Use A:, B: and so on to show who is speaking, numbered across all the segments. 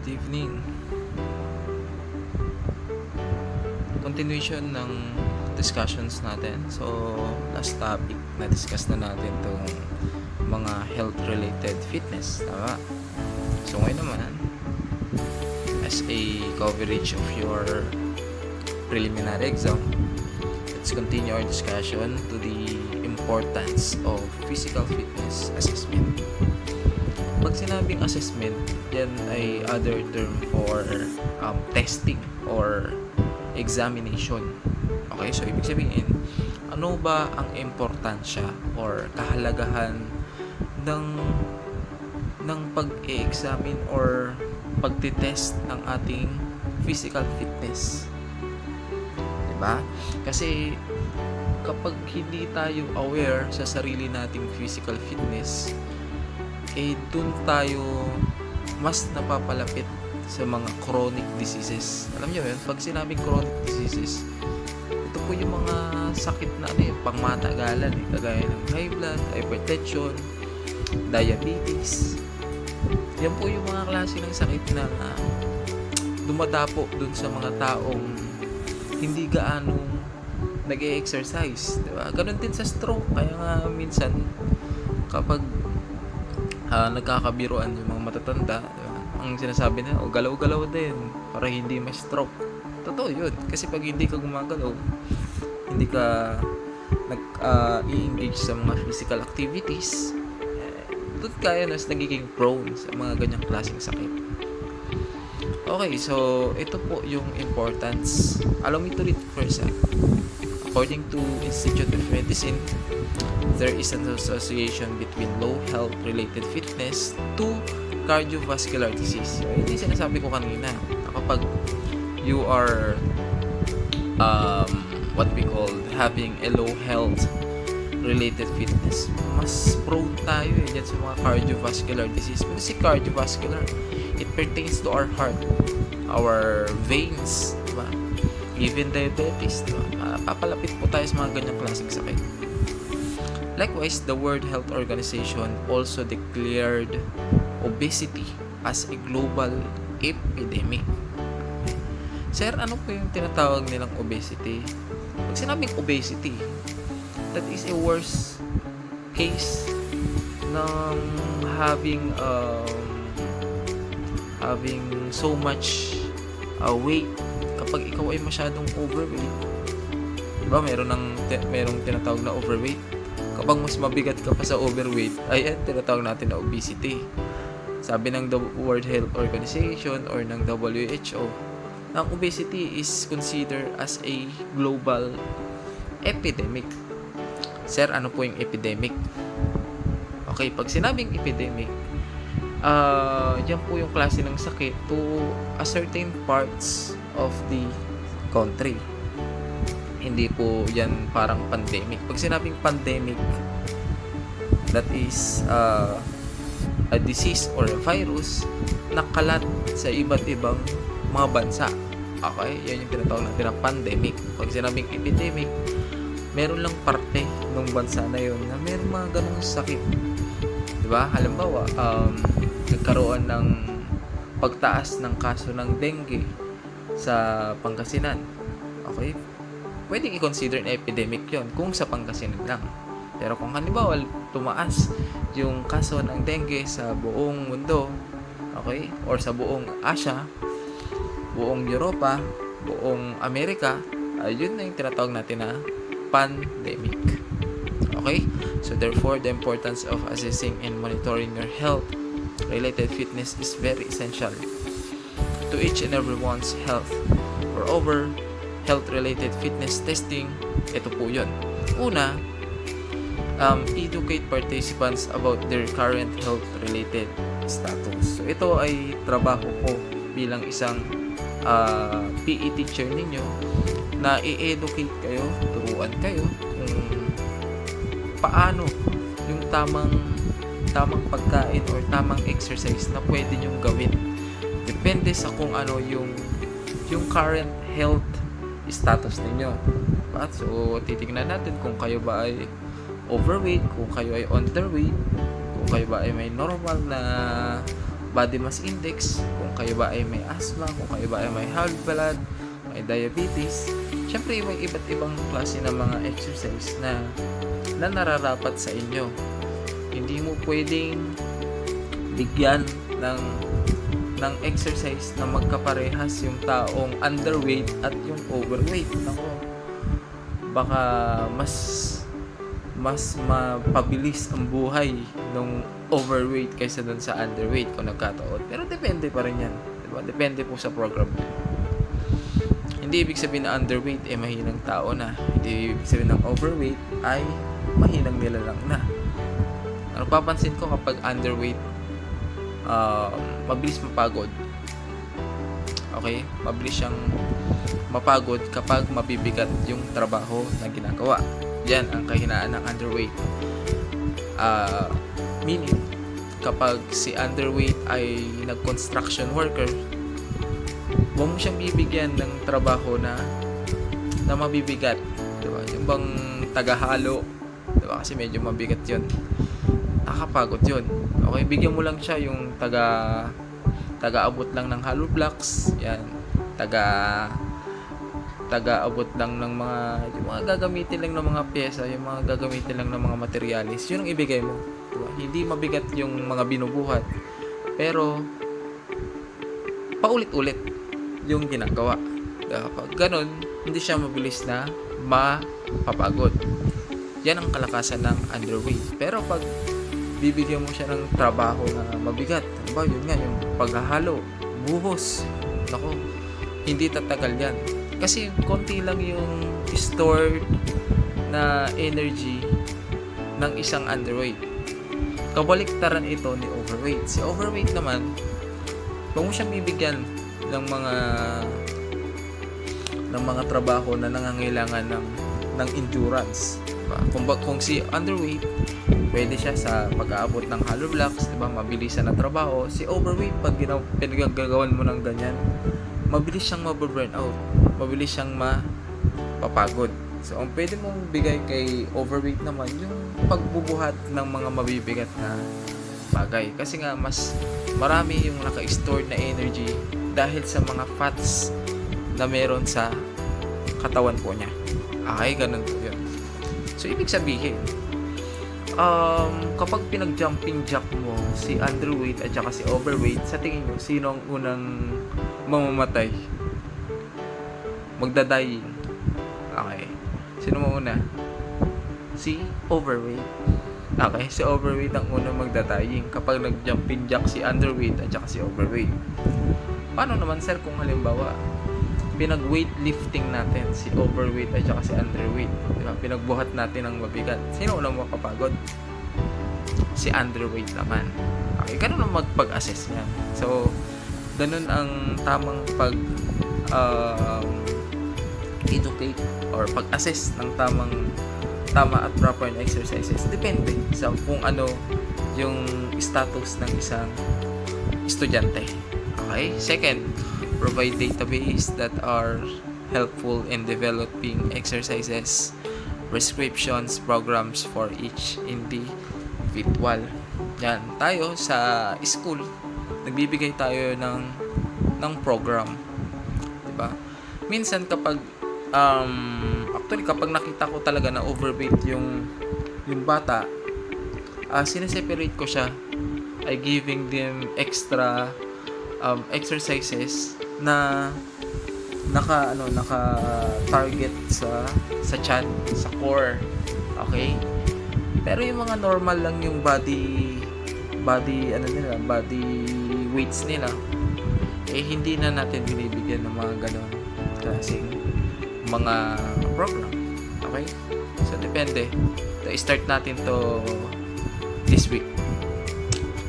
A: Good evening. Continuation ng discussions natin. So, last topic na discuss na natin itong mga health-related fitness. Tama? So, ngayon naman, as a coverage of your preliminary exam, let's continue our discussion to the importance of physical fitness assessment. Pag sinabing assessment, yan ay other term for testing or examination. Okay, so ibig sabihin, ano ba ang importansya or kahalagahan ng pag-e-examine or pagtitest ng ating physical fitness? Diba? Kasi kapag hindi tayo aware sa sarili nating physical fitness, dun tayo mas napapalapit sa mga chronic diseases. Alam niyo yun, pag sinabing chronic diseases, ito po yung mga sakit na pangmatagalan, kagaya ng high blood, hypertension, diabetes. Yan po yung mga klase ng sakit na dumadapo dun sa mga taong hindi gaano nag-e-exercise, diba? Ganon din sa stroke. Kaya nga minsan kapag nagkakabiruan yung mga matatanda, diba? Ang sinasabi na, galaw-galaw din para hindi ma-stroke. Totoo yun. Kasi pag hindi ka gumagalaw, hindi ka nag-i-engage sa mga physical activities, doon kaya nagiging prone sa mga ganyang klaseng sakit. Okay, so ito po yung importance. Allow me to read first. According to Institute of Medicine, there is an association between low health-related fitness to cardiovascular disease. Ito yung sinasabi ko kanina. Kapag you are what we call having a low health-related fitness, mas prone tayo dyan sa mga cardiovascular disease. Pero si cardiovascular, it pertains to our heart, our veins, diba? Even diabetes, diba? Papalapit po tayo sa mga ganyang klaseng sakit. Likewise, the World Health Organization also declared obesity as a global epidemic. Sir, ano po yung tinatawag nilang obesity? Pag sinabing obesity, that is a worse case ng having so much weight. Kapag ikaw ay masyadong overweight, diba merong tinatawag na overweight. Kapag mas mabigat ka pa sa overweight, ay tinatawag natin na obesity. Sabi ng the World Health Organization or ng WHO, ang obesity is considered as a global epidemic. Sir, ano po yung epidemic? Okay, pag sinabing epidemic, yan po yung klase ng sakit to a certain parts of the country. Hindi po yan parang pandemic. Pag sinabing pandemic, that is a disease or a virus na kalat sa iba't ibang mga bansa. Okay? Yan yung tinatawag natin na pandemic. Pag sinabing epidemic, meron lang parte ng bansa na yun na meron mga ganong sakit. Diba? Halimbawa, nagkaroon ng pagtaas ng kaso ng dengue sa Pangasinan. Okay? Pwedeng i-consider na epidemic yon kung sa Pangasinan lang. Pero kung halimbawa tumaas yung kaso ng dengue sa buong mundo, okay, or sa buong Asia, buong Europa, buong Amerika, yun na yung tinatawag natin na pandemic. Okay? So therefore, the importance of assessing and monitoring your health-related fitness is very essential to each and everyone's health. Moreover, health-related fitness testing, ito po yun. Una, educate participants about their current health-related status. So, ito ay trabaho ko bilang isang PE teacher ninyo na i-educate kayo, turuan kayo kung paano yung tamang pagkain or tamang exercise na pwede nyong gawin. Depende sa kung ano yung current health status ninyo. So, titingnan natin kung kayo ba ay overweight, kung kayo ay underweight, kung kayo ba ay may normal na body mass index, kung kayo ba ay may asthma, kung kayo ba ay may high blood, may diabetes. Syempre, may iba't ibang klase ng mga exercise na nararapat sa inyo. Hindi mo pwedeng bigyan ng exercise na magkaparehas yung taong underweight at yung overweight. Nako, baka mas mapabilis ang buhay ng overweight kaysa dun sa underweight kung nagkataon. Pero depende pa rin yan. Diba? Depende po sa program. Hindi ibig sabihin na underweight ay mahinang tao na. Hindi ibig sabihin ng overweight ay mahinang nilalang na. Napapansin ko kapag underweight, mabilis mapagod. Okay? Mabilis siyang mapagod kapag mabibigat yung trabaho na ginagawa. Yan ang kahinaan ng underweight. Meaning, kapag si underweight ay nag-construction worker, huwag mo siyang bibigyan ng trabaho na mabibigat. Diba? Yung bang tagahalo, diba? Kasi medyo mabigat yun. Nakakapagod yun. Okay, bigyan mo lang siya yung taga-abot lang ng hollow blocks. Yan. Taga-abot lang ng yung mga gagamitin lang ng mga pyesa, yung mga gagamitin lang ng mga materialis. Yun ang ibigay mo. Diba? Hindi mabigat yung mga binubuhat. Pero, paulit-ulit yung ginagawa. Kapag ganun, hindi siya mabilis na mapapagod. Yan ang kalakasan ng underweight. Pero pag bibigyan mo siya ng trabaho na mabigat, diba? Yun nga, yung paghahalo, buhos, nako, hindi tatagal yan. Kasi konti lang yung stored na energy ng isang underweight. Kabaliktaran ito ni overweight. Si overweight naman, huwag mo siyang bibigyan ng mga trabaho na nangangailangan ng endurance. Diba? Kung si underweight, pwede siya sa pag-aabot ng hollow blocks, diba? Mabilisan na trabaho. Si overweight, pag pinagagawan mo ng ganyan, mabilis siyang mababurn out. Mabilis siyang mapapagod. So, ang pwede mong bigay kay overweight naman, yung pagbubuhat ng mga mabibigat na bagay. Kasi nga, mas marami yung naka-stored na energy dahil sa mga fats na meron sa katawan po niya. Okay, ganun po yun. So, ibig sabihin, kapag pinag-jumping jack mo si underweight at saka si overweight, sa tingin nyo, sino ang unang mamamatay? Magdadaying. Okay. Sino mauna? Si overweight. Okay, si overweight ang unang magdadaying kapag nag-jumping jack si underweight at saka si overweight. Paano naman, sir, kung halimbawa pinag-weightlifting natin si overweight at saka si underweight, diba? Pinagbuhat natin ng mabigat, sino unang makapagod? Si underweight naman. Okay, ganun ang magpag-assess yan. So, ganun ang tamang educate or pag-assess ng tama at proper na exercises. Depende sa kung ano yung status ng isang estudyante. Okay? Second, provide database that are helpful in developing exercises, prescriptions, programs for each individual. Yan, tayo sa school, nagbibigay tayo ng program. Diba? Minsan kapag actually kapag nakita ko talaga na overweight yung bata, sineseparate ko siya. I giving them extra exercises na naka target sa chan, sa core. Okay? Pero yung mga normal lang yung body weights nila, hindi na natin binibigyan ng mga ganon klaseng mga program. Okay? So depende. I-start natin to this week.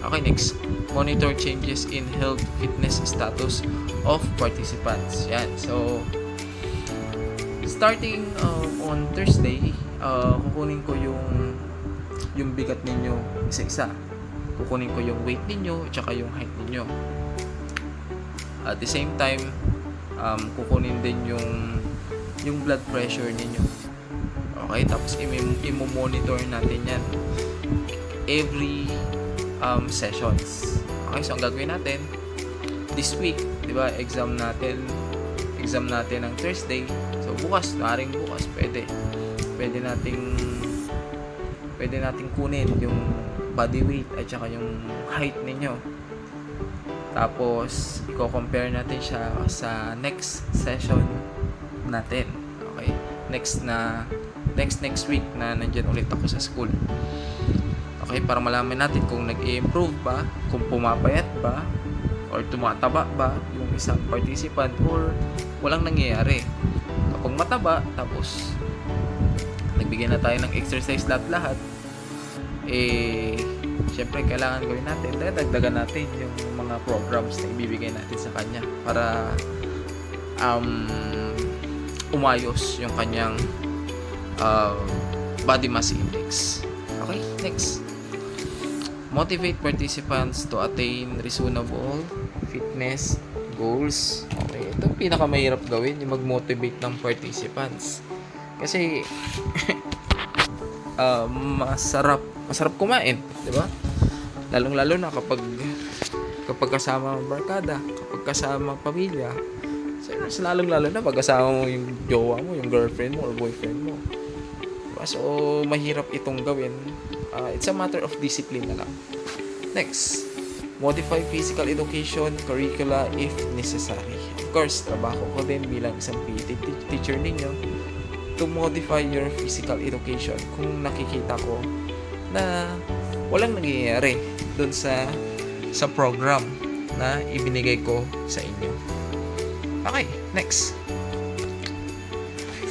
A: Okay, next. Monitor changes in health fitness status of participants. Yan. So, starting on Thursday, kukunin ko yung bigat ninyo isa-isa. Kukunin ko yung weight ninyo at yung height ninyo. At the same time, kukunin din yung blood pressure ninyo. Okay? Tapos, i-monitor natin yan every sessions. Okay, so ang gagawin natin this week, 'di ba? Exam natin ng Thursday. So bukas, maaaring bukas pwede nating kunin yung body weight at saka yung height ninyo. Tapos i-compare natin siya sa next session natin. Okay? Next week na nandiyan ulit ako sa school. Okay, para malaman natin kung nag-i-improve ba, kung pumapayat ba, or tumataba ba yung isang participant, or walang nangyayari. Kapag mataba, tapos nagbigay na tayo ng exercise lahat, syempre kailangan gawin natin, dagdagan natin yung mga programs na ibibigay natin sa kanya para umayos yung kanyang body mass index. Okay, next. Motivate participants to attain reasonable fitness goals. Okay, ito ang pinakamahirap gawin, yung mag-motivate ng participants. Kasi masarap kumain, 'di ba? Lalong-lalo na kapag kasama ang barkada, kapag kasama ang pamilya. So, lalong-lalo na pag kasama mo yung jowa mo, yung girlfriend mo or boyfriend mo. Diba? So, mahirap itong gawin. It's a matter of discipline na lang. Next, modify physical education curricula if necessary. Of course, trabaho ko din bilang isang PE teacher ninyo to modify your physical education kung nakikita ko na walang nangyayari dun sa program na ibinigay ko sa inyo. Okay, next.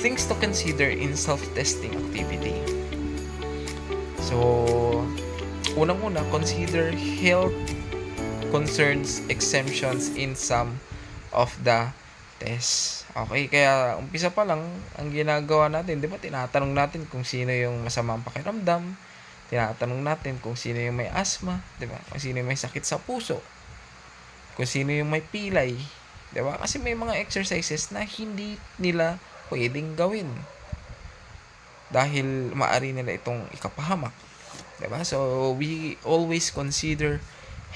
A: Things to consider in self-testing activity. So, unang-una, consider health concerns exemptions in some of the tests. Okay, kaya umpisa pa lang, ang ginagawa natin, di ba, tinatanong natin kung sino yung masamang pakiramdam, tinatanong natin kung sino yung may asthma, di ba, kung sino yung may sakit sa puso, kung sino yung may pilay, di ba, kasi may mga exercises na hindi nila pwedeng gawin dahil maari nila itong ikapahamak, di ba? So we always consider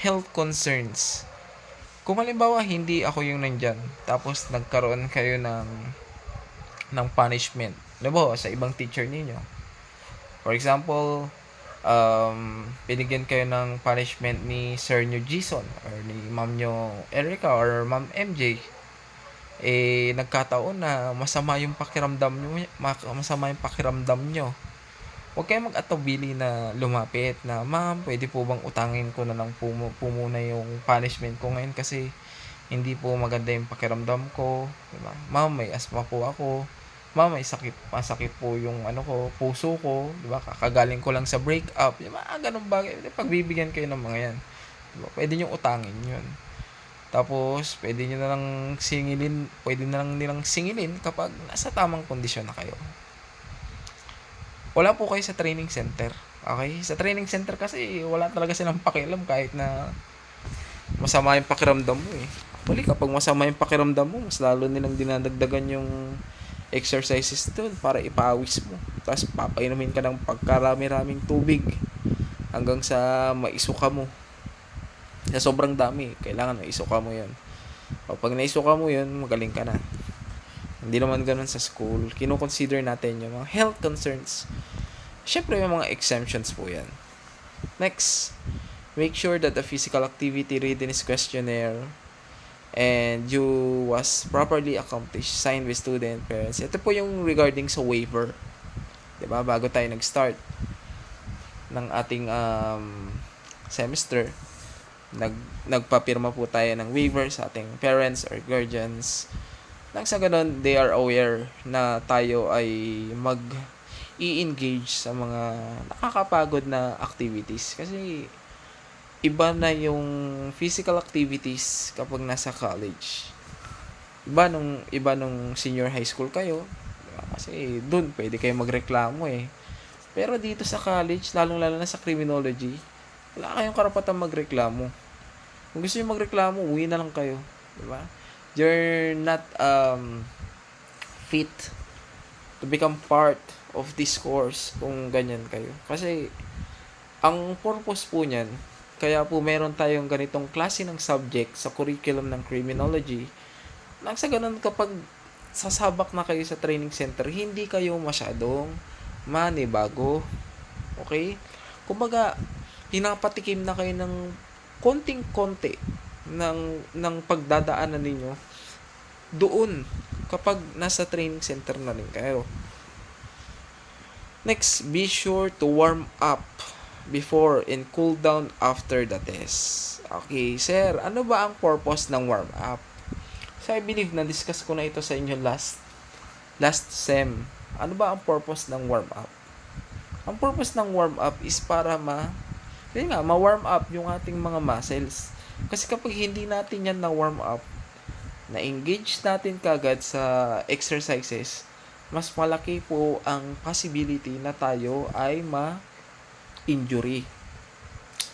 A: health concerns. Kung halimbawa hindi ako yung nandyan, tapos nagkaroon kayo ng punishment, diba, sa ibang teacher ninyo. For example, binigyan kayo ng punishment ni Sir nyo Jason or ni Ma'am nyo Erica or Ma'am MJ. Nagkataon na masama yung pakiramdam nyo. Huwag kayong mag-atubili na lumapit na, ma'am, pwede po bang utangin ko na lang po muna yung punishment ko ngayon kasi hindi po maganda yung pakiramdam ko, diba? Ma'am, may asthma po ako. Ma'am, masakit po yung puso ko, diba? Kakagaling ko lang sa breakup, diba? Ganun bagay. Pagbibigyan kayo ng mga yan, diba? Pwede nyo utangin yun. Tapos, pwede na lang nilang singilin kapag nasa tamang kondisyon na kayo. Wala po kayo sa training center. Okay? Sa training center kasi wala talaga silang pakialam kahit na masama yung pakiramdam mo eh. Bali, kapag masama yung pakiramdam mo, mas lalo nilang dinadagdagan yung exercises doon para ipawis mo. Tapos papainumin ka ng pagkarami-raming tubig hanggang sa maisuka mo. Na sobrang dami, kailangan maisuka mo yun. Kapag naisuka mo yun, magaling ka na. Hindi naman ganun sa school. Kino-consider natin yung mga health concerns. Syempre, may mga exemptions po yan. Next, make sure that the physical activity readiness questionnaire and you was properly accomplished, signed with student, parents. Ito po yung regarding sa waiver. Diba? Bago tayo nag-start ng ating semester, nagpapirma po tayo ng waiver sa ating parents or guardians. Nang sa ganun, they are aware na tayo ay i-engage sa mga nakakapagod na activities. Kasi iba na yung physical activities kapag nasa college. Iba nung senior high school kayo. Kasi dun pwede kayo magreklamo eh. Pero dito sa college, lalong-lalo na sa criminology, wala kayong karapatan magreklamo. Kung gusto niyo magreklamo, uwi na lang kayo. Diba? You're not fit to become part of this course kung ganyan kayo. Kasi ang purpose po niyan, kaya po meron tayong ganitong klase ng subject sa curriculum ng criminology. Nang sa ganun, kapag sasabak na kayo sa training center, hindi kayo masyadong manibago. Okay? Kumbaga, pinapatikim na kayo ng konting-konti ng pagdadaanan ninyo doon kapag nasa training center na rin kayo. Next, be sure to warm up before and cool down after the test. Okay, sir, ano ba ang purpose ng warm up? So, I believe na-discuss ko na ito sa inyo last sem. Ano ba ang purpose ng warm up? Ang purpose ng warm up is para ma-warm up yung ating mga muscles. Kasi kapag hindi natin yan na-warm up, na-engage natin kagad sa exercises, mas malaki po ang possibility na tayo ay ma-injury.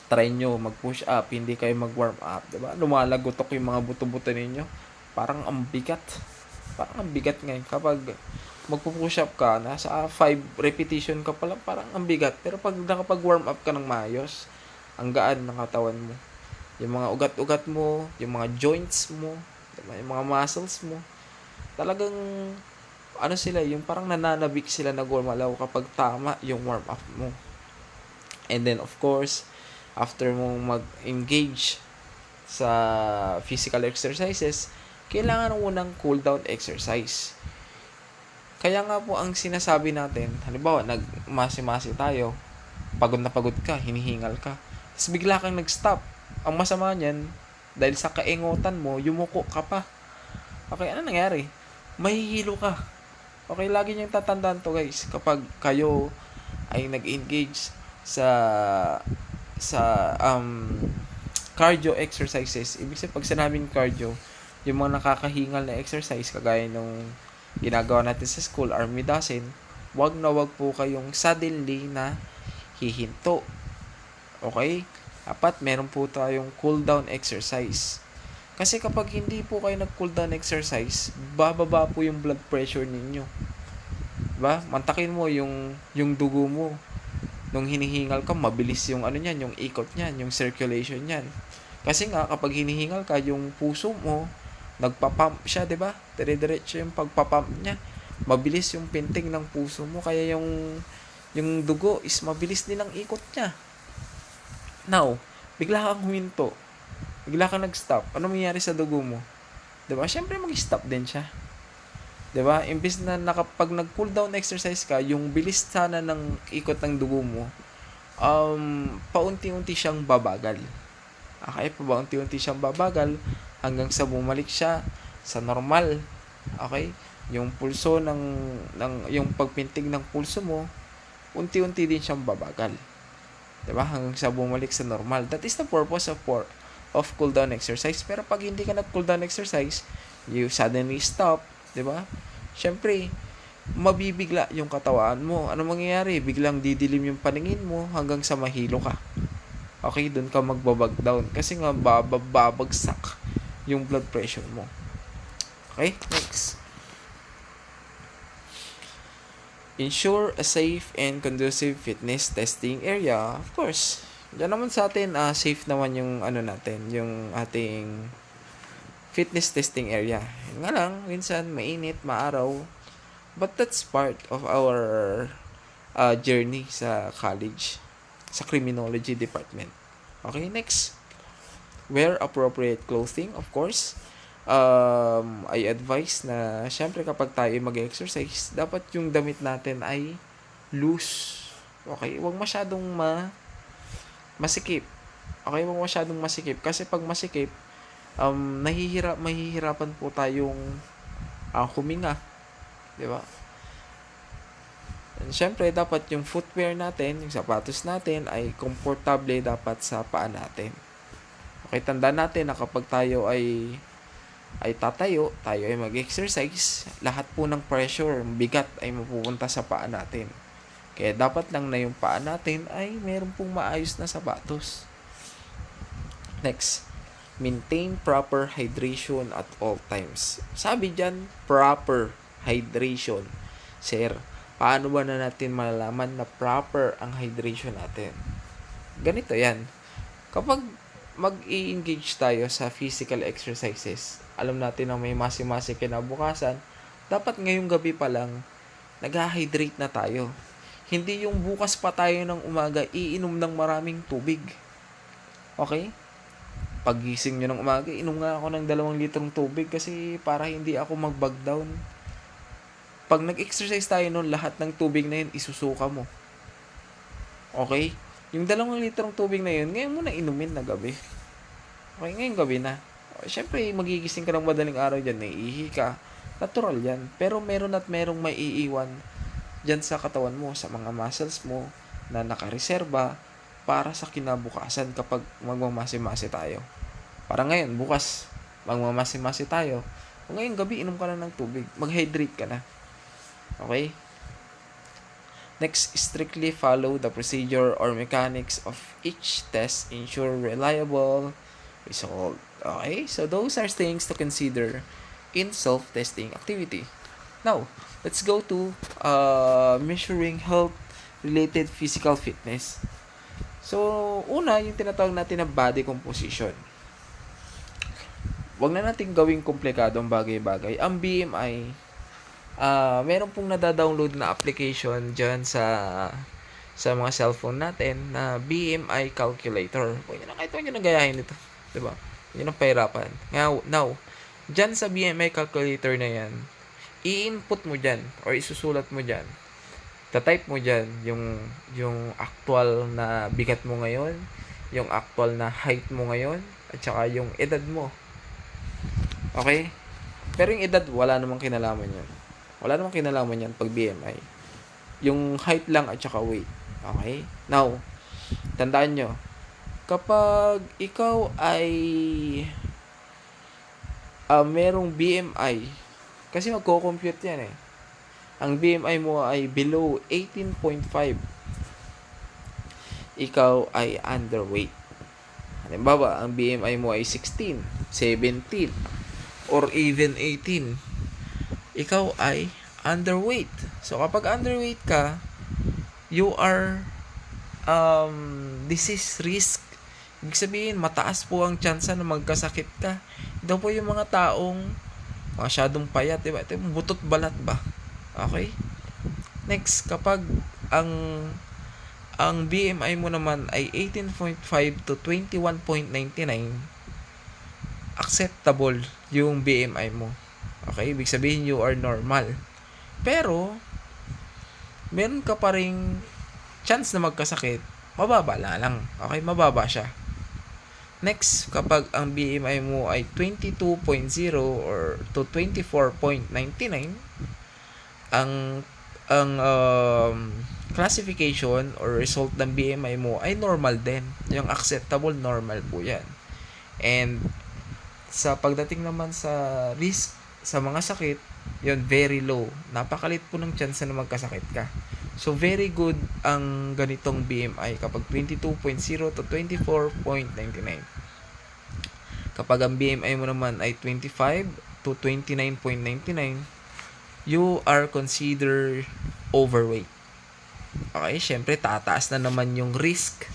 A: Try nyo mag-push up, hindi kayo mag-warm up, diba? Lumalagotok yung mga buto-buto ninyo. Parang ang bigat. Parang ang bigat ngayon. Kapag magpo-push up ka, nasa 5 repetition ka pa lang, parang ang bigat. Pero pag nakapag-warm up ka ng maayos, ang gaan ng katawan mo. Yung mga ugat-ugat mo, yung mga joints mo, diba? Yung mga muscles mo, talagang sila, yung parang nananabik sila na gumalaw kapag tama yung warm up mo. And then of course, after mong mag-engage sa physical exercises, kailangan mo ng cool down exercise. Kaya nga po ang sinasabi natin, halimbawa nagmasi-masi tayo, pagod na pagod ka, hinihingal ka, tapos bigla kang nag-stop. Ang masama niyan, dahil sa kaingutan mo, yumuko ka pa. Okay, ano nangyari? Mahihilo ka. Okay, lagi niyong tatandaan to guys. Kapag kayo ay nag-engage sa cardio exercises, ibig sabihin pag sinabing cardio, yung mga nakakahingal na exercise kagaya nung ginagawa natin sa school, army dozen, wag po kayong suddenly na hihinto. Okay? Dapat meron po tayong cool down exercise. Kasi kapag hindi po kayo nag-cool down exercise, bababa po yung blood pressure ninyo. Diba? Mantakin mo yung dugo mo. Nung hinihingal ka, mabilis yung yung ikot niyan, yung circulation niyan. Kasi nga, kapag hinihingal ka, yung puso mo, nagpa-pump siya, diba? Dire-diretso yung pagpa-pump niya. Mabilis yung pinting ng puso mo, kaya yung dugo is mabilis din ang ikot niya. Now, bigla kang huminto. Bigla kang nag-stop. Ano mangyayari sa dugo mo? 'Di ba? Syempre mag-stop din siya. 'Di ba? Imbis na nakapag nag-cool down exercise ka, yung bilis sana ng ikot ng dugo mo, paunti-unti siyang babagal. Okay, paunti-unti siyang babagal hanggang sa bumalik siya sa normal. Okay? Yung pulso yung pagpintig ng pulso mo, unti-unti din siyang babagal. 'Di ba? Hanggang sa bumalik sa normal. That is the purpose of cool down exercise. Pero pag hindi ka nag-cool down exercise, you suddenly stop, 'di ba? Syempre, mabibigla yung katawan mo. Ano mangyayari? Biglang didilim yung paningin mo hanggang sa mahilo ka. Okay, doon ka magbabag down kasi nga babagsak yung blood pressure mo. Okay, next. Ensure a safe and conducive fitness testing area. Of course, diyan naman sa atin, safe naman yung natin, yung ating fitness testing area. Yun nga lang, minsan mainit, maaraw. But that's part of our journey sa college, sa criminology department. Okay, next. Wear appropriate clothing, of course. I advise na syempre kapag tayo mag-exercise, dapat yung damit natin ay loose. Okay, huwag masyadong masikip. Okay, huwag masyadong masikip kasi pag masikip, mahihirapan po tayong huminga, 'di ba? And syempre dapat yung footwear natin, yung sapatos natin ay komportable dapat sa paa natin. Okay, tandaan natin na kapag tayo ay tatayo, tayo ay mag-exercise, lahat po ng pressure, bigat ay mapupunta sa paa natin. Kaya dapat lang na yung paa natin ay meron pong maayos na sapatos. Next, maintain proper hydration at all times. Sabi dyan, proper hydration. Sir, paano ba na natin malalaman na proper ang hydration natin? Ganito yan. Kapag mag-i-engage tayo sa physical exercises, alam natin na may masi-masi kinabukasan, dapat ngayong gabi pa lang, nag-hydrate na tayo. Hindi yung bukas pa tayo ng umaga, iinom ng maraming tubig. Okay? Pagising nyo ng umaga, inom nga ako ng 2 litrong tubig kasi para hindi ako mag-bug down. Pag nag-exercise tayo nun, lahat ng tubig na yun, isusuka mo. Okay? Yung 2 litrong tubig na yun, ngayon mo na inumin na gabi. Okay, ngayong gabi na. Siyempre, magigising ka ng madaling araw dyan, naiihi ka. Natural yan. Pero meron at merong maiiwan dyan sa katawan mo, sa mga muscles mo, na nakareserba para sa kinabukasan kapag magmamasi-masi tayo. Para ngayon, bukas, magmamasi-masi tayo. O ngayong gabi, inom ka na ng tubig. Mag-hydrate ka na. Okay? Next, strictly follow the procedure or mechanics of each test. Ensure reliable result. Okay? So, those are things to consider in self-testing activity. Now, let's go to measuring health-related physical fitness. So, una, yung tinatawag natin na body composition. Huwag na natin gawing komplikadong bagay-bagay. Ang BMI, meron pong nadadownload na application dyan sa mga cellphone natin na BMI calculator. Huwag nyo na kahit huwag nyo na gayahin ito. Diba? Yun ang pahirapan. Now, dyan sa BMI calculator na yan, i-input mo dyan or isusulat mo dyan. Ta-type mo dyan yung actual na bigat mo ngayon, yung actual na height mo ngayon, at saka yung edad mo. Okay? Pero yung edad, wala namang kinalaman yan. Wala namang kinalaman yan pag BMI. Yung height lang at saka weight. Okay? Now, tandaan nyo, kapag ikaw ay merong BMI, kasi magko-compute yan eh. Ang BMI mo ay below 18.5. Ikaw ay underweight. Halimbawa, ang BMI mo ay 16, 17, or even 18. Ikaw ay underweight. So, kapag underweight ka, you are disease risk. Ibig sabihin, mataas po ang tsansa na magkasakit ka. Ito po yung mga taong masyadong payat, diba? Ito yung butot balat ba? Okay? Next, kapag ang BMI mo naman ay 18.5 to 21.99, acceptable yung BMI mo. Okay? Ibig sabihin, you are normal. Pero, meron ka pa ring chance na magkasakit, mababa lang. Okay? Mababa siya. Next, kapag ang BMI mo ay 22.0 or to 24.99, ang classification or result ng BMI mo ay normal din. Yung acceptable, normal po yan. And sa pagdating naman sa risk sa mga sakit, yun, very low. Napakalit po ng chance na magkasakit ka. So, very good ang ganitong BMI kapag 22.0 to 24.99. Kapag ang BMI mo naman ay 25 to 29.99, you are considered overweight. Okay, syempre tataas na naman yung risk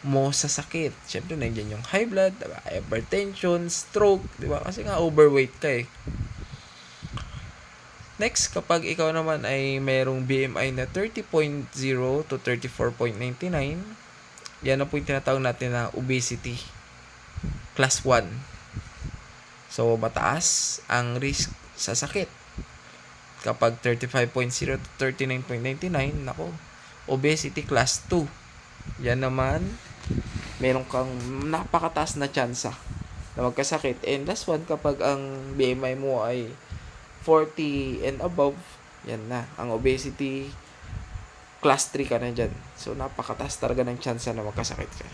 A: mo sa sakit. Syempre nandiyan yung high blood, diba? Hypertension, stroke, diba? Kasi nga overweight ka eh. Next, kapag ikaw naman ay mayroong BMI na 30.0 to 34.99, yan na po yung tinatawag natin na obesity. Class 1. So, mataas ang risk sa sakit. Kapag 35.0 to 39.99, nako, obesity class 2. Yan naman, meron kang napakataas na tsansa na magkasakit. And last one, kapag ang BMI mo ay 40 and above, yan na, ang obesity class 3 ka na dyan. So, napakataas talaga ng tsansa na magkasakit ka.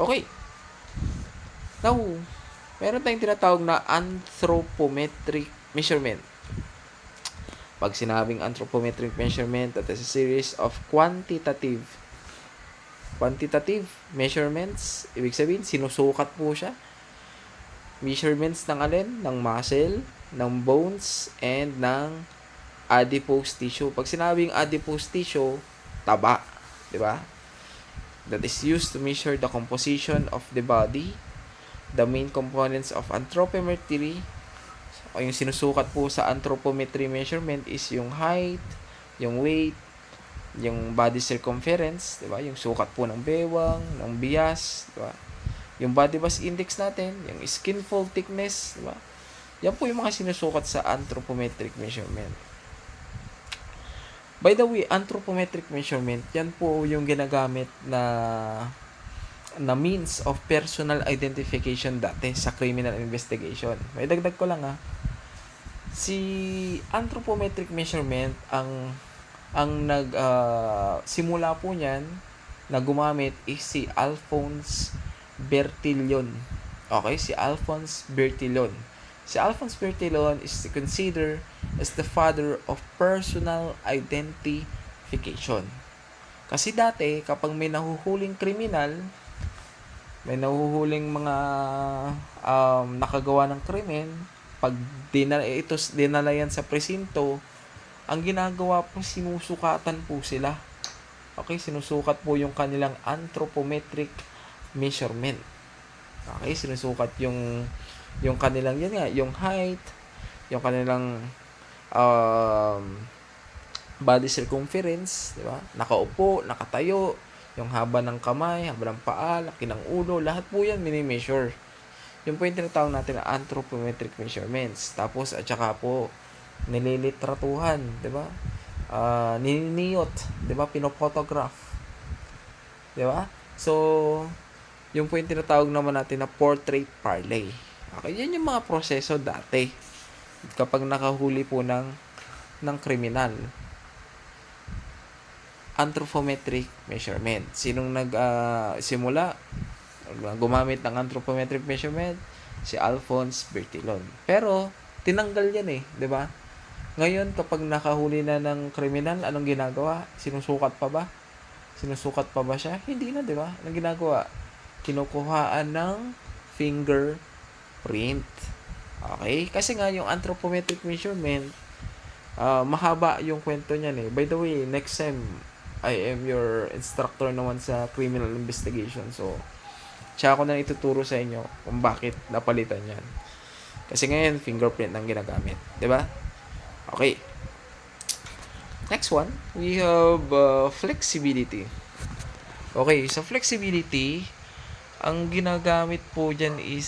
A: Okay. Now, meron tayong tinatawag na anthropometric measurement. Pag sinabing anthropometric measurement, that is a series of quantitative measurements. Ibig sabihin, sinusukat po siya. Measurements ng alin? Ng muscle, ng bones, and ng adipose tissue. Pag sinabing adipose tissue, taba. Diba? that is used to measure the composition of the body. The main components of anthropometry, o yung sinusukat po sa anthropometry measurement, is yung height, yung weight, yung body circumference, di ba? Yung sukat po ng bewang, ng bias, di ba? Yung body mass index natin, yung skin fold thickness, di ba? Yan po yung mga sinusukat sa anthropometric measurement. By the way, anthropometric measurement, yan po yung ginagamit na means of personal identification dati sa criminal investigation. May dagdag ko lang Si anthropometric measurement ang simula po niyan na gumamit is si Alphonse Bertillon. Okay, si Alphonse Bertillon. Si Alphonse Bertillon is considered as the father of personal identification. Kasi dati, kapag may nahuhuling kriminal, may nahuhuling mga nakagawa ng krimen, pag dinala yan sa presinto, ang ginagawa po, sinusukatan po sila. Okay, sinusukat po yung kanilang anthropometric measurement. Okay, sinusukat yung kanilang, yan nga, yung height, yung kanilang body circumference, di ba? Nakaupo, nakatayo, yung haba ng kamay, haba ng paa, laki ng ulo, lahat po yan mini-measure. Yung po yung tinatawag natin na anthropometric measurements. Tapos, at saka po, nililitratuhan, di ba? Niniyot, di ba? Pinophotograph. Di ba? So, yung po yung tinatawag naman natin na portrait parlay. Okay, yan yung mga proseso dati kapag nakahuli po ng kriminal. Anthropometric measurement. Sinong simula gumamit ng anthropometric measurement? Si Alphonse Bertillon. Pero tinanggal yan di ba? Ngayon, kapag nakahuli na ng kriminal, anong ginagawa? Sinusukat pa ba? Sinusukat pa ba siya? Hindi na, di ba? Anong ginagawa? Kinukuhaan ng fingerprint. Okay? Kasi nga, yung anthropometric measurement, mahaba yung kwento niyan By the way, next time, I am your instructor naman sa criminal investigation. So, tsaka ko na ituturo sa inyo kung bakit napalitan yan. Kasi ngayon, fingerprint ang ginagamit. Diba? Okay. Next one, we have flexibility. Okay, sa flexibility, ang ginagamit po dyan is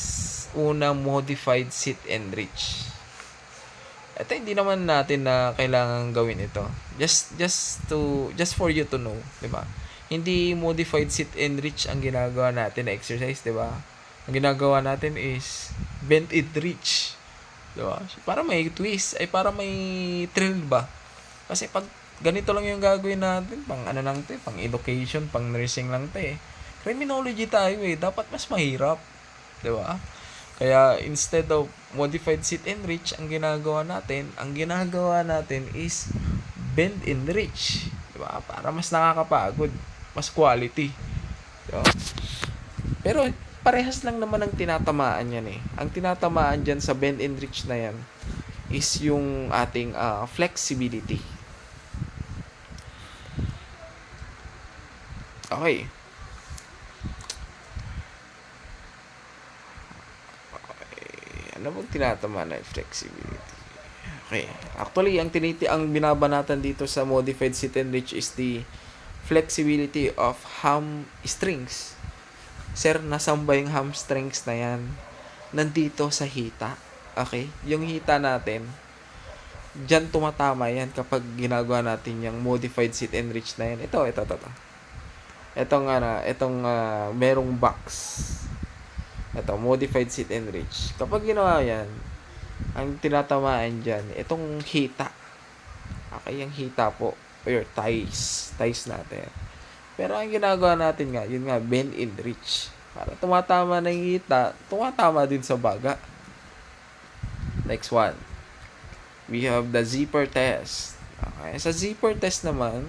A: una, modified sit and reach. Ito hindi naman natin na kailangan gawin ito. Just for you to know, 'di ba? Hindi modified sit and reach ang ginagawa natin na exercise, 'di ba? Ang ginagawa natin is bend and reach. 'Di ba? Para may twist, ay para may thrill ba? Kasi pag ganito lang yung gagawin natin, pang ano lang 'to, pang education, pang nursing lang 'to Criminology tayo dapat mas mahirap, 'di ba? Kaya instead of modified sit and reach, ang ginagawa natin is bend and reach, 'di ba? Para mas nakakapagod, mas quality. Diba? Pero parehas lang naman ang tinatamaan yan Ang tinatamaan diyan sa bend and reach na yan is yung ating flexibility. Okay. Ano bang tinatamaan na flexibility? Okay. Actually, ang binabanatan dito sa modified sit and reach is the flexibility of hamstrings. Sir, nasaan ba yung hamstrings na yan? Nandito sa hita. Okay? Yung hita natin, dyan tumatama yan kapag ginagawa natin yung modified sit and reach na yan. Ito. Itong merong box. Ito, modified sit and reach. Kapag ginawa yan, ang tinatamaan dyan, itong hita. Okay, yung hita po. O your thighs natin. Pero ang ginagawa natin yun nga, bend and reach. Para tumatama na yung hita, tumatama din sa baga. Next one. We have the zipper test. Okay, sa zipper test naman,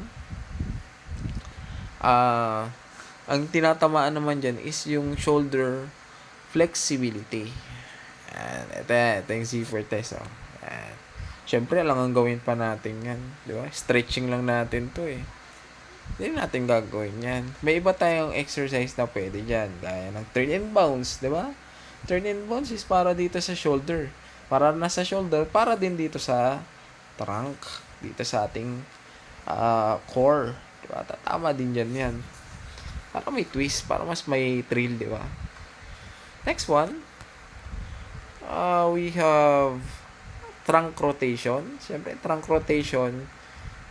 A: ang tinatamaan naman dyan is yung shoulder flexibility. And ito yung zipper test. Siyempre, lang ang gawin pa natin yan. Di ba? Stretching lang natin to Hindi natin gagawin yan. May iba tayong exercise na pwede dyan. Gaya ng turn and bounce, di ba? Turn and bounce is para dito sa shoulder. Para nasa shoulder, para din dito sa trunk. Dito sa ating core. Di ba? Tama din dyan yan. Para may twist, para mas may thrill, di ba? Next one, we have trunk rotation. Siyempre, trunk rotation,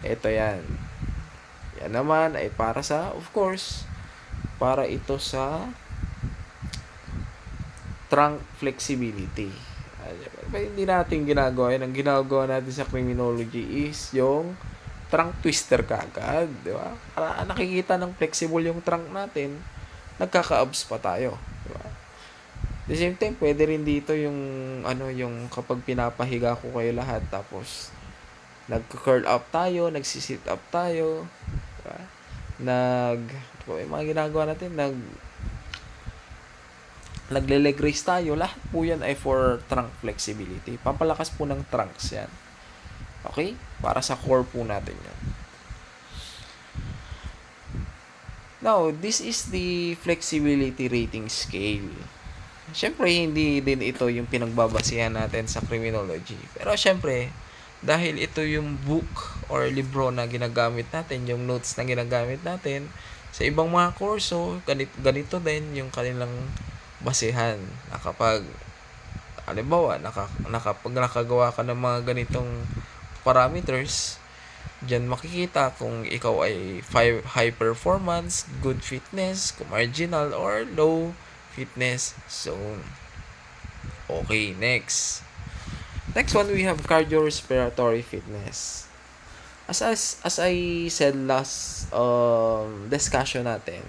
A: ito yan. Yan naman ay para sa, of course, para ito sa trunk flexibility. Hindi natin ginagawa yan. Ang ginagawa natin sa criminology is yung trunk twister kagad, di ba? Para nakikita ng flexible yung trunk natin, nagkaka-abs pa tayo, di ba? The same time, pwede rin dito yung yung kapag pinapahiga ko kayo lahat tapos nagko-curl up tayo, nagsi-sit up tayo, di ba? Yung mga ginagawa natin, nagle-leg raise tayo, lahat po yan ay for trunk flexibility. Pampalakas po ng trunks yan. Okay? Para sa core po natin yan. Now, this is the flexibility rating scale. Siyempre, hindi din ito yung pinagbabasihan natin sa criminology. Pero siyempre, dahil ito yung book or libro na ginagamit natin, yung notes na ginagamit natin, sa ibang mga kurso, ganito din yung kanilang basehan. Na kapag, halimbawa, nakagawa ka ng mga ganitong parameters, dyan makikita kung ikaw ay high performance, good fitness, marginal, or low fitness zone. Okay, next. Next one, we have cardiorespiratory fitness. As I said last discussion natin,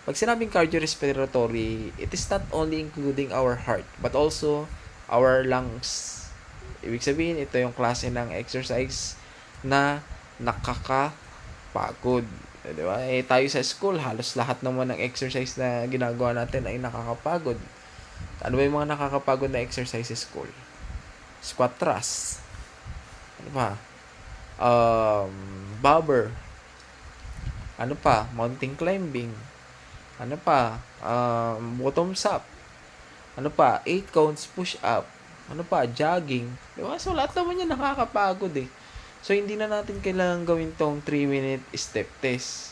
A: pag sinabing cardiorespiratory, it is not only including our heart, but also our lungs. Ibig sabihin, ito yung klase ng exercise na nakakapagod. Di ba? Tayo sa school, halos lahat naman ng exercise na ginagawa natin ay nakakapagod. Ano ba yung mga nakakapagod na exercise sa school? Squat thrust. Ano pa? Bobber. Ano pa? Mountain climbing. Ano pa? Bottoms up. Ano pa? 8 counts push up. Ano pa? Jogging. Diba? So, lahat naman yan nakakapagod eh. So, hindi na natin kailangan gawin tong 3-minute step test.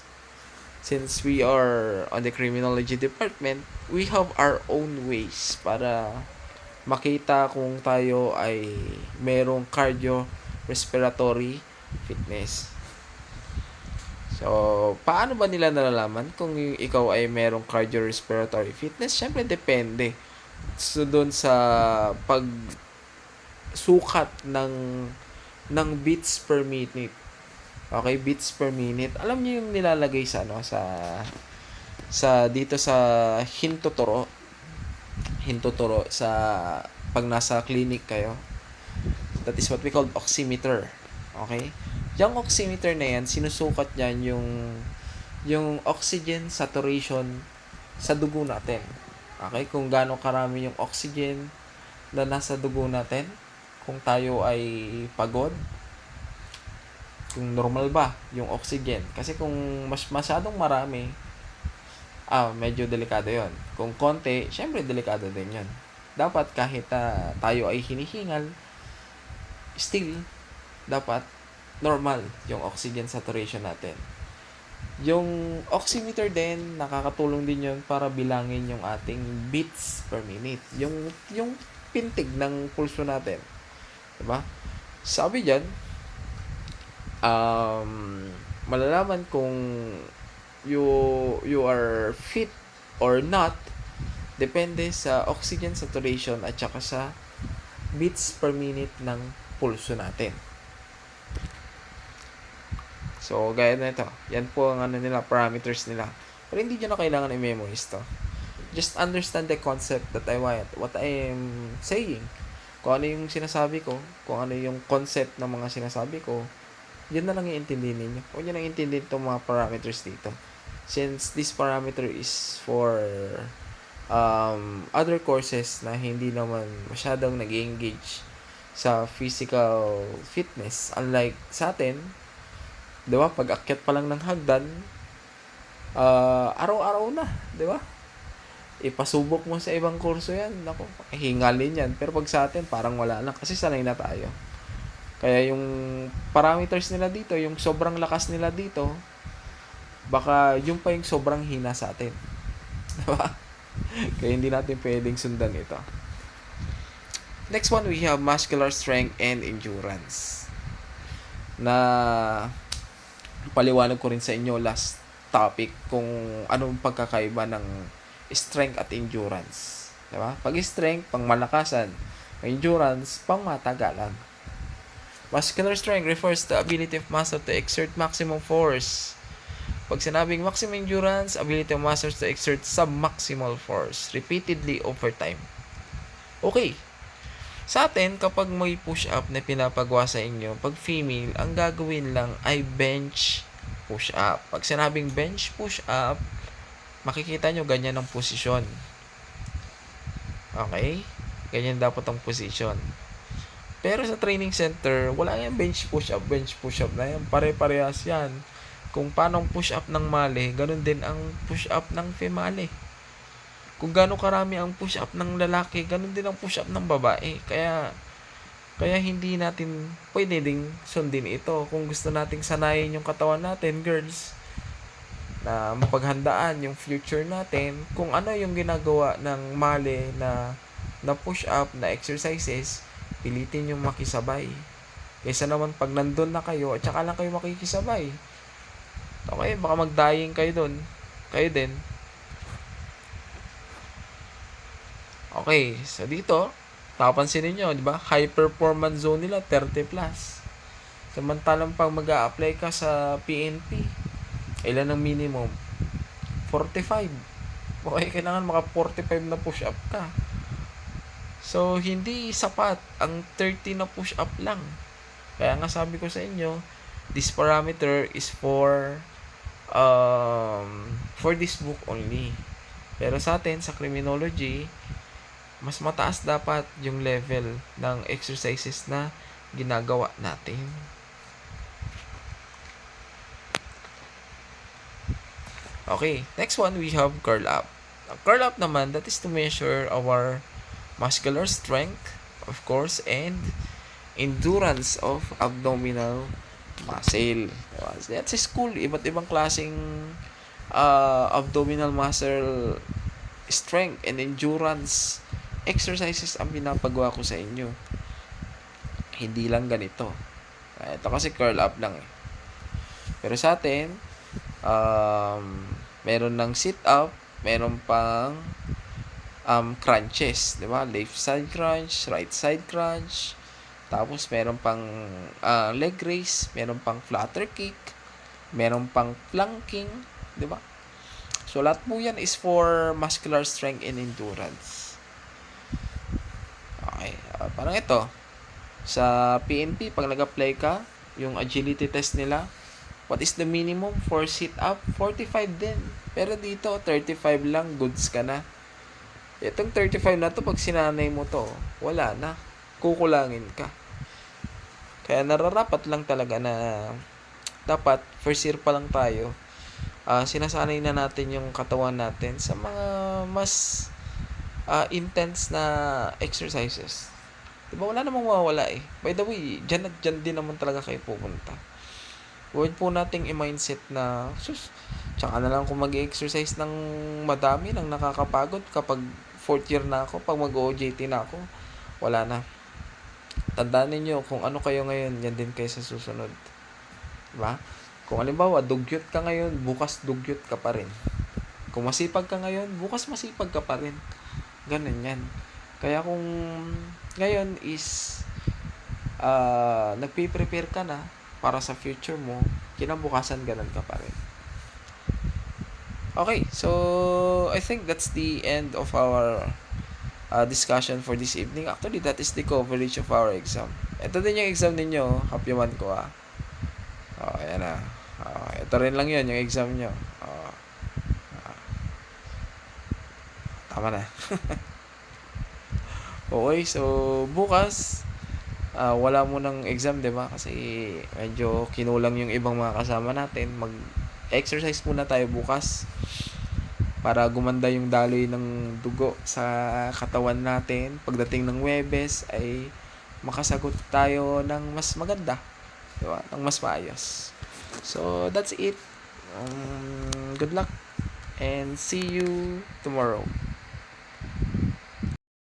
A: Since we are on the criminology department, we have our own ways para makita kung tayo ay merong cardiorespiratory fitness. So, paano ba nila nalalaman kung ikaw ay merong cardiorespiratory fitness? Siyempre, depende. So, doon sa pagsukat ng beats per minute. Okay, beats per minute. Alam niyo yung nilalagay sa dito sa hintuturo sa pag nasa clinic kayo. That is what we call oximeter. Okay? Yung oximeter na yan, sinusukat niyan yung oxygen saturation sa dugo natin. Okay? Kung gaano karami yung oxygen na nasa dugo natin, kung tayo ay pagod, kung normal ba yung oxygen. Kasi kung masyadong marami, medyo delikado yon. Kung konti, syempre delikado din yon. Dapat kahit tayo ay hinihingal, still, dapat normal yung oxygen saturation natin. Yung oximeter din, nakakatulong din yun para bilangin yung ating beats per minute. Yung pintig ng pulso natin. Diba? Sabi dyan, malalaman kung you are fit or not depende sa oxygen saturation at saka sa beats per minute ng pulso natin. So, gaya na ito. Yan po ang parameters nila. Pero hindi nyo na kailangan i-memorize to. Just understand the concept that what I am saying. Kung ano yung sinasabi ko, kung ano yung concept ng mga sinasabi ko, yun na lang iintindihin ninyo. Huwag nyo nang iintindihin itong mga parameters dito. Since this parameter is for other courses na hindi naman masyadong nag-engage sa physical fitness. Unlike sa atin, 'Di ba? Pag akyat pa lang ng hagdan, araw-araw na, 'di ba? Ipasubok mo sa ibang kurso yan, nako, hingalin yan. Pero pag sa atin, parang wala na kasi sanay na tayo. Kaya yung parameters nila dito, yung sobrang lakas nila dito, baka yung pa yung sobrang hina sa atin. Diba? Kaya hindi natin pwedeng sundan ito. Next one, we have muscular strength and endurance. Na paliwanag ko rin sa inyo last topic kung anong pagkakaiba ng strength at endurance. Diba? Pag strength, pang malakasan. Endurance, pang matagalan. Muscular strength refers to the ability of muscle to exert maximum force. Pag sinabing maximum endurance, ability of muscles to exert sub-maximal force repeatedly over time. Okay. Sa atin, kapag may push-up na pinapagawa sa inyo, pag female, ang gagawin lang ay bench push-up. Pag sinabing bench push-up, makikita nyo ganyan ang posisyon. Okay? Ganyan dapat ang posisyon. Pero sa training center, wala yung bench push-up na yan. Pare-parehas yan. Kung paano ang push-up ng male, ganun din ang push-up ng female. Kung gaano karami ang push-up ng lalaki, ganun din ang push-up ng babae. Kaya hindi natin pwede ding sundin ito. Kung gusto nating sanayin yung katawan natin, girls, na mapaghandaan yung future natin, kung ano yung ginagawa ng male na push-up, na exercises, pilitin yung makisabay. Kaysa naman pag nandun na kayo, at saka lang kayo makikisabay. Okay, baka mag-dying kayo dun. Kayo din. Okay, so dito, napapansin niyo, di ba? High performance zone nila, 30 plus. Samantalang pag mag-a-apply ka sa PNP, ilan ang minimum? 45. Okay, kailangan maka 45 na push-up ka. So, hindi sapat ang 30 na push-up lang. Kaya nga sabi ko sa inyo, this parameter is for this book only. Pero sa atin, sa criminology, mas mataas dapat yung level ng exercises na ginagawa natin. Okay, next one we have curl up. Curl up naman, that is to measure our muscular strength, of course, and endurance of abdominal muscle. That's a school, iba't ibang klaseng abdominal muscle strength and endurance exercises ang pinapagawa ko sa inyo. Hindi lang ganito. Ito kasi curl up lang eh. Pero sa atin, meron ng sit up, meron pang crunches, di ba? Left side crunch, right side crunch. Tapos meron pang leg raise, meron pang flutter kick, meron pang planking, di ba? So lahat po yan is for muscular strength and endurance. Okay, parang ito. Sa PNP, pag nag-apply ka, yung agility test nila, what is the minimum for sit-up? 45 din. Pero dito, 35 lang, goods ka na. Itong 35 na to, pag sinanay mo to, wala na. Kukulangin ka. Kaya nararapat lang talaga na dapat, first year pa lang tayo, sinasanay na natin yung katawan natin sa mga mas intense na exercises. Diba, wala namang mawawala eh. By the way, dyan din naman talaga kayo pupunta. Huwag po nating i-mindset na, tsaka na lang kung mag-exercise ng madami, ng nakakapagod kapag 4th year na ako, pag mag-OJT na ako, wala na. Tandaan ninyo, kung ano kayo ngayon, yan din kayo sa susunod. Diba? Kung halimbawa, dugyot ka ngayon, bukas dugyot ka pa rin. Kung masipag ka ngayon, bukas masipag ka pa rin. Ganun yan. Kaya kung ngayon is nagpe-prepare ka na para sa future mo, kinabukasan ganun ka pa rin. Okay, so I think that's the end of our discussion for this evening. Actually, that is the coverage of our exam. Ito din yung exam ninyo, hapyaman ko ayan na. Ito rin lang yun, yung exam nyo. Tama na. Okay, so bukas wala mo ng exam, 'di ba? Kasi medyo kinulang yung ibang mga kasama natin. Mag-exercise muna tayo bukas para gumanda yung daloy ng dugo sa katawan natin. Pagdating ng Huwebes ay makasagot tayo ng mas maganda, 'di ba? Ng mas maayos. So, that's it. Good luck and see you tomorrow.